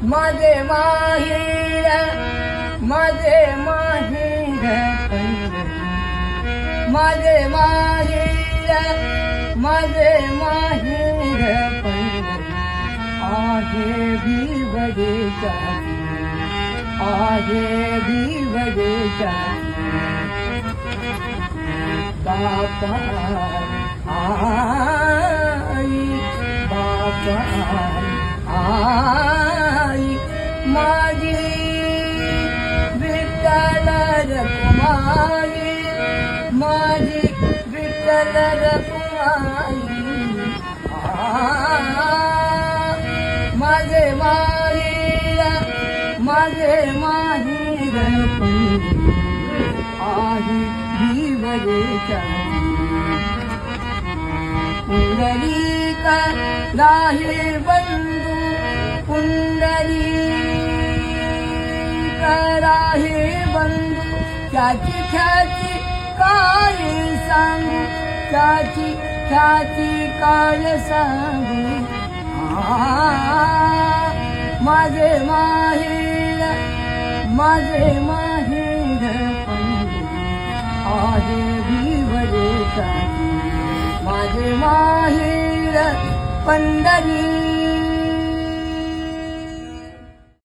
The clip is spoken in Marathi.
माझे माहेर माझे माहेर माझे माहेर माझे माहेर आहे भिवडेच्या आहे भिवडेच्या बापा आई बापा आई माझी विठ्ठल रखुमाई माझी विठ्ठल रखुमाई माझे माहेर माझे माहेर आहे भिवडेच्या पुंडलिक राहे बंधू पुंडलिक राहे बंधू त्याची ख्याती काय सांगू त्याची ख्याती काय सांगू माझे माहेर माझे माहेर आहे भिवडेच्या माझे माहेर पंढरी